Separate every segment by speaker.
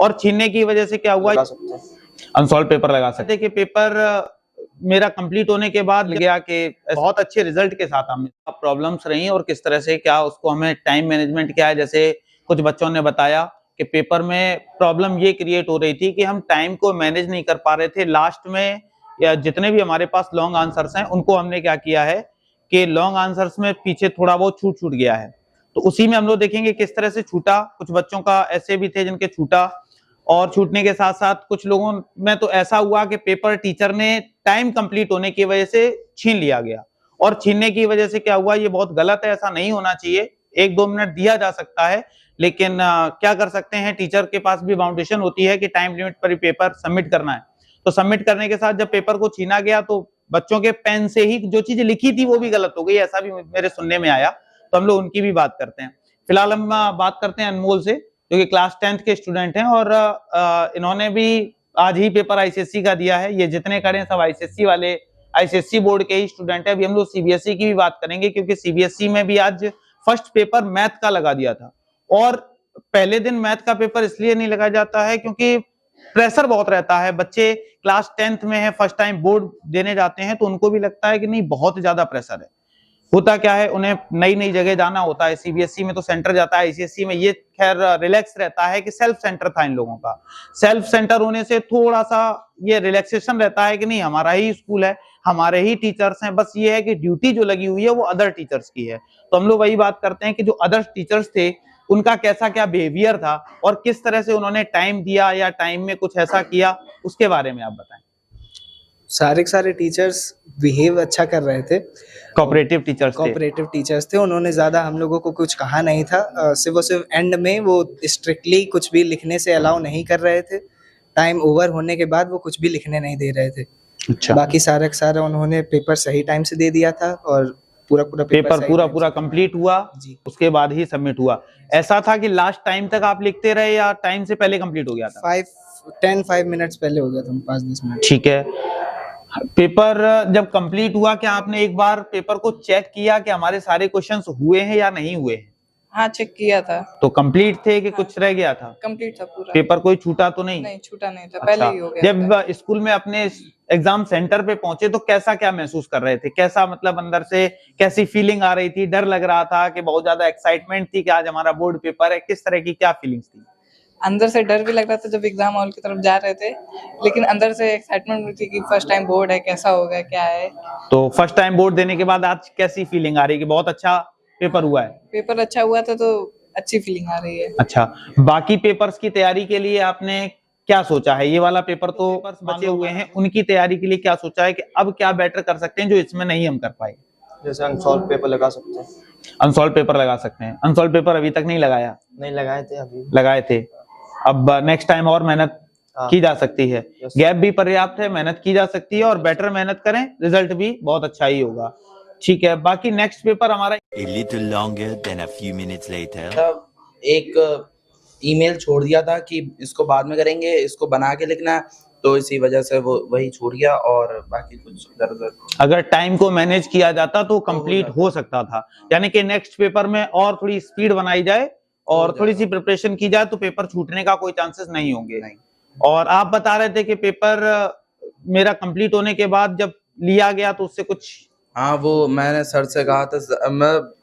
Speaker 1: और छीनने की वजह से क्या हुआ, अनसॉल्व पेपर लगा सकते कि पेपर मेरा कंप्लीट होने के बाद गया कि बहुत अच्छे रिजल्ट के साथ हमें प्रॉब्लम्स रही और किस तरह से क्या उसको हमें टाइम मैनेजमेंट क्या है। जैसे कुछ बच्चों ने बताया कि पेपर में प्रॉब्लम ये क्रिएट हो रही थी कि हम टाइम को मैनेज नहीं कर पा रहे थे। लास्ट में या जितने भी हमारे पास लॉन्ग आंसर्स हैं उनको हमने क्या किया है कि लॉन्ग आंसर्स में पीछे थोड़ा बहुत छूट गया है, तो उसी में हम लोग देखेंगे किस तरह से छूटा। कुछ बच्चों का ऐसे भी थे जिनके छूटा, और छूटने के साथ साथ कुछ लोगों में तो ऐसा हुआ कि पेपर टीचर ने टाइम कंप्लीट होने की वजह से छीन लिया गया। और छीनने की वजह से क्या हुआ, ये बहुत गलत है, ऐसा नहीं होना चाहिए। 1-2 मिनट दिया जा सकता है, लेकिन क्या कर सकते हैं, टीचर के पास भी बाउंडेशन होती है कि टाइम लिमिट पर ही पेपर सबमिट करना है। तो सबमिट करने के साथ जब पेपर को छीना गया तो बच्चों के पेन से ही जो चीजें लिखी थी वो भी गलत हो गई, ऐसा भी मेरे सुनने में आया। तो हम लोग उनकी भी बात करते हैं। फिलहाल हम बात करते हैं अनमोल से, जो कि क्लास 10th के स्टूडेंट हैं और इन्होंने भी आज ही पेपर आईसीएसई का दिया है। ये जितने करें सब आईसीएसई वाले, आईसीएसई बोर्ड के ही स्टूडेंट है। अभी हम लोग सीबीएसई की भी बात करेंगे, क्योंकि सीबीएसई में भी आज फर्स्ट पेपर मैथ का लगा दिया था। और पहले दिन मैथ का पेपर इसलिए नहीं लगाया जाता है क्योंकि प्रेशर बहुत रहता है। बच्चे क्लास 10th में है, फर्स्ट टाइम बोर्ड देने जाते हैं, तो उनको भी लगता है कि नहीं बहुत ज्यादा प्रेशर है। होता क्या है, उन्हें नई नई जगह जाना होता है। सीबीएसई में तो सेंटर जाता है, आईसीएसई में ये खैर रिलैक्स रहता है कि सेल्फ सेंटर था इन लोगों का। सेल्फ सेंटर होने से थोड़ा सा ये रिलैक्सेशन रहता है कि नहीं हमारा ही स्कूल है, हमारे ही टीचर्स हैं, बस ये है कि ड्यूटी जो लगी हुई है वो अदर टीचर्स की है। तो हम लोग वही बात करते हैं कि जो अदर टीचर्स थे उनका कैसा क्या बिहेवियर था और किस तरह से उन्होंने टाइम दिया या टाइम में कुछ ऐसा किया, उसके बारे में आप बताएं।
Speaker 2: सारे टीचर्स बिहेव अच्छा कर रहे थे।
Speaker 1: कोऑपरेटिव टीचर्स
Speaker 2: थे। उन्होंने ज्यादा हम लोगों को कुछ कहा नहीं था। सिर्फ एंड में वो स्ट्रिक्टली कुछ भी लिखने से अलाउ नहीं कर रहे थे। टाइम ओवर होने के बाद वो कुछ भी लिखने नहीं दे रहे थे।
Speaker 1: अच्छा।
Speaker 2: बाकी सारा उन्होंने पेपर सही टाइम से दे दिया था और पूरा
Speaker 1: पेपर कंप्लीट हुआ जी, उसके बाद ही सबमिट हुआ। ऐसा था कि लास्ट टाइम तक आप लिखते रहे या टाइम से पहले कंप्लीट हो गया था?
Speaker 2: 5 मिनट्स पहले हो गया था, 5-10 मिनट।
Speaker 1: ठीक है। पेपर जब कंप्लीट हुआ, क्या आपने एक बार पेपर को चेक किया कि हमारे सारे क्वेश्चंस हुए हैं या नहीं हुए हैं?
Speaker 3: हाँ, चेक किया था।
Speaker 1: तो कंप्लीट थे कि कुछ रह गया था?
Speaker 3: कंप्लीट था पूरा।
Speaker 1: पेपर कोई छूटा तो नहीं?
Speaker 3: नहीं, छूटा नहीं था। पहले ही हो गया।
Speaker 1: जब स्कूल में अपने एग्जाम सेंटर पे पहुंचे तो कैसा क्या महसूस कर रहे थे? कैसा मतलब अंदर से कैसी फीलिंग आ रही थी? डर लग रहा था कि बहुत ज्यादा एक्साइटमेंट थी कि आज हमारा बोर्ड पेपर है? किस तरह की क्या फीलिंग्स थी?
Speaker 3: अंदर से डर भी लग रहा था जब एग्जाम हॉल की तरफ जा रहे थे, लेकिन अंदर से एक्साइटमेंट भी थी कि फर्स्ट टाइम बोर्ड है, कैसा होगा, क्या है।
Speaker 1: तो फर्स्ट टाइम बोर्ड देने के बाद आज कैसी फीलिंग आ रही है कि बहुत अच्छा पेपर हुआ है?
Speaker 3: पेपर अच्छा हुआ था तो अच्छी फीलिंग आ रही है।
Speaker 1: अच्छा, बाकी पेपर्स की तैयारी के लिए आपने क्या सोचा है? ये वाला पेपर तो बचे हुए हैं, उनकी तैयारी के लिए क्या सोचा है कि अब क्या बेटर कर सकते हैं जो इसमें नहीं हम कर पाए?
Speaker 4: जैसे अनसॉल्व पेपर लगा सकते हैं।
Speaker 1: अनसॉल्व पेपर लगा सकते हैं। अनसॉल्व पेपर अभी तक नहीं लगाया?
Speaker 4: नहीं लगाए थे, अभी
Speaker 1: लगाए थे। अब नेक्स्ट टाइम और मेहनत की जा सकती है। गैप भी पर्याप्त है, मेहनत की जा सकती है और बेटर मेहनत करें, रिजल्ट भी बहुत अच्छा ही होगा। ठीक है, बाकी नेक्स्ट पेपर हमारा
Speaker 5: A little longer than a few minutes later.
Speaker 6: एक ईमेल छोड़ दिया था कि इसको बाद में करेंगे, इसको बना के लिखना है, तो इसी वजह से वो वही छूट गया और बाकी कुछ इधर उधर।
Speaker 1: अगर टाइम को मैनेज किया जाता तो कंप्लीट हो सकता था। यानी कि नेक्स्ट पेपर में और थोड़ी स्पीड बनाई जाए और थोड़ी सी प्रिपरेशन की जाए तो पेपर छूटने का कोई चांसेस नहीं होंगे। नहीं। और आप बता रहे थे कि पेपर मेरा कंप्लीट होने के बाद जब लिया गया तो उससे कुछ,
Speaker 6: हाँ, वो मैंने सर से कहा था,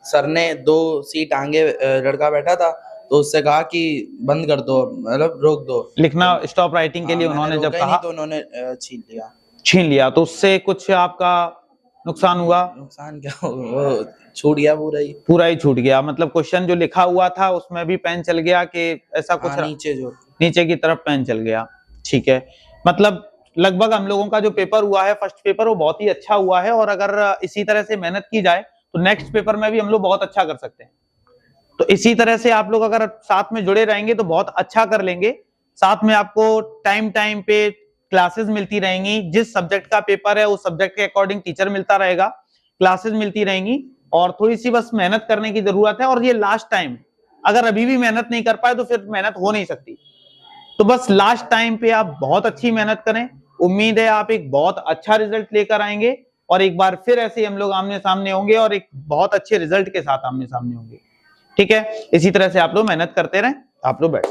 Speaker 6: सर ने 2 सीट आगे लड़का बैठा था तो उससे कहा कि बंद कर दो, मतलब रोक दो
Speaker 1: लिखना, स्टॉप राइटिंग के लिए उन्होंने जब कहा
Speaker 6: तो उन्होंने
Speaker 1: छीन लिया तो उससे कुछ आपका नुकसान हुआ?
Speaker 6: नुकसान क्या, वो छूट गया, पूरा ही
Speaker 1: छूट गया। मतलब क्वेश्चन जो लिखा हुआ था उसमें भी पेन चल गया कि ऐसा कुछ? नीचे की तरफ पेन चल गया। ठीक है, मतलब लगभग हम लोगों का जो पेपर हुआ है, फर्स्ट पेपर, वो बहुत ही अच्छा हुआ है और अगर इसी तरह से मेहनत की जाए तो नेक्स्ट पेपर में भी हम लोग बहुत अच्छा कर सकते हैं। तो इसी तरह से आप लोग अगर साथ में जुड़े रहेंगे तो बहुत अच्छा कर लेंगे। साथ में आपको टाइम पे क्लासेस मिलती रहेंगी। जिस सब्जेक्ट का पेपर है उस सब्जेक्ट के अकॉर्डिंग टीचर मिलता रहेगा, क्लासेस मिलती रहेंगी और थोड़ी सी बस मेहनत करने की जरूरत है। और ये लास्ट टाइम, अगर अभी भी मेहनत नहीं कर पाए तो फिर मेहनत हो नहीं सकती। तो बस लास्ट टाइम पे आप बहुत अच्छी मेहनत करें। उम्मीद है आप एक बहुत अच्छा रिजल्ट लेकर आएंगे और एक बार फिर ऐसे हम लोग आमने सामने होंगे और एक बहुत अच्छे रिजल्ट के साथ आमने सामने होंगे। ठीक है, इसी तरह से आप लोग मेहनत करते रहें। आप लोग बैठ